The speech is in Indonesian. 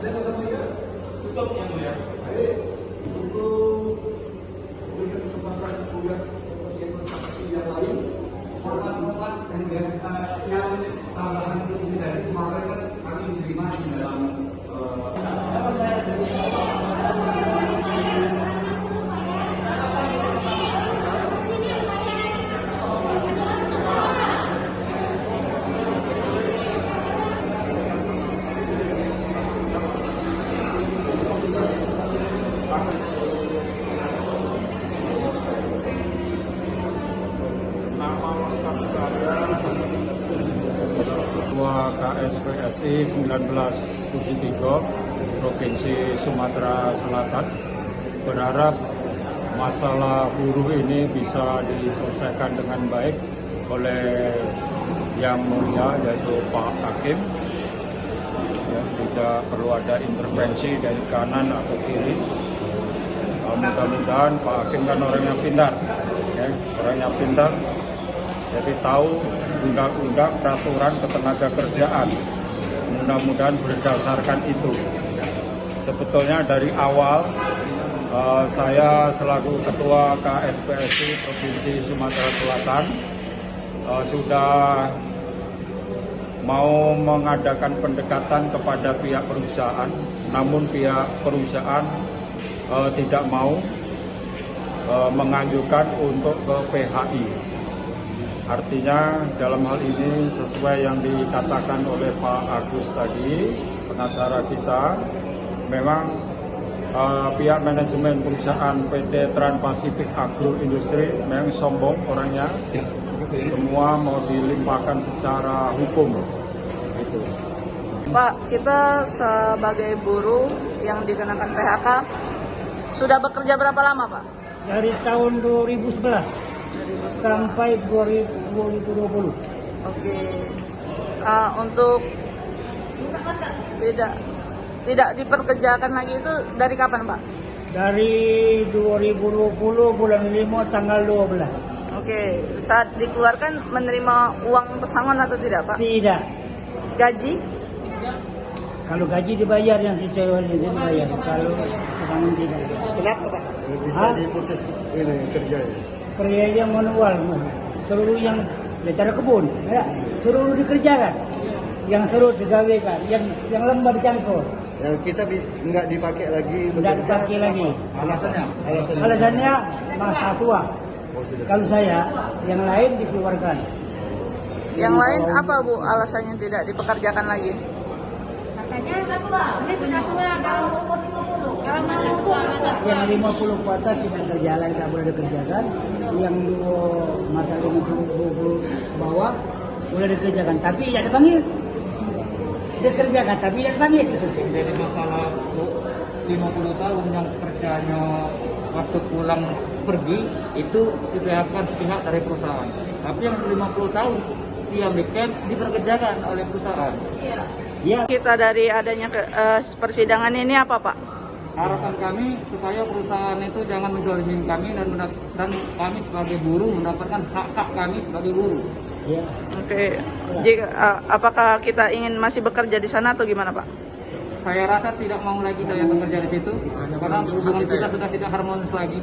Dan selanjutnya tutup yang mulia. baik untuk memberikan kesempatan juga persiapan saksi yang lain. Korban-korban yang tambahan itu dari kemarin kan kami menerima di dalam Nama lengkap saya Ketua KSPSI 1973 Provinsi Sumatera Selatan, berharap masalah buruh ini bisa diselesaikan dengan baik oleh Yang Mulia yaitu Pak Hakim. Ya, tidak perlu ada intervensi dari kanan atau kiri. Mudah-mudahan Pak Hakim kan orang yang pintar, ya, orang yang pintar, jadi tahu undang-undang peraturan ketenaga kerjaan. Mudah-mudahan berdasarkan itu. Sebetulnya dari awal saya selaku Ketua KSPSI Provinsi Sumatera Selatan sudah mau mengadakan pendekatan kepada pihak perusahaan, namun pihak perusahaan tidak mau menganjurkan untuk ke PHI. Artinya dalam hal ini sesuai yang dikatakan oleh Pak Agus tadi, pengacara kita, memang pihak manajemen perusahaan PT Trans Pacific Agro Industri memang sombong orangnya, semua mau dilimpahkan secara hukum. Gitu. Pak, kita sebagai buruh yang dikenakan PHK sudah bekerja berapa lama, Pak? Dari tahun 2011 sampai 2020. Oke. Untuk tidak diperkerjakan lagi itu dari kapan, Pak? Dari 2020 bulan 5 tanggal 12. Oke. Saat dikeluarkan menerima uang pesangon atau tidak, Pak? Tidak. Gaji? Kalau gaji dibayar yang sesuai dibayar. Kalau pesangon tidak. Kenapa, Pak? Bisa diputus ini kerja ya. Kerja manual, seluruh yang cara kebun, ya, seluruh dikerjakan. Yang seluruh digawekan, yang lembab dicangkul. Yang kita nggak dipakai lagi. Tidak dipakai lagi. Alasannya? Alasannya masa tua. Kalau saya, yang lain dikeluarkan. Yang lain apa, Bu, alasannya tidak dipekerjakan lagi? Katanya ini sudah tua, kalau masa tua. Yang 50 ke atas tidak terjalan, tidak boleh dikerjakan. Yang masa 50 bawah boleh dikerjakan, tapi tidak dipanggil. Dikerjakan, tapi tidak dipanggil. Jadi masalah 50 tahun yang kerjanya waktu pulang pergi itu diperhatikan sepihak dari perusahaan. Tapi yang 50 tahun dia weekend diperkerjakan oleh perusahaan. Ya. Kita dari adanya persidangan ini apa, Pak? Harapan kami supaya perusahaan itu jangan menzalimi kami dan kami sebagai buruh mendapatkan hak-hak kami sebagai buruh. Ya. Oke. Jika apakah kita ingin masih bekerja di sana atau gimana, Pak? Saya rasa tidak mau lagi saya bekerja di situ karena hubungan kita sudah tidak harmonis lagi.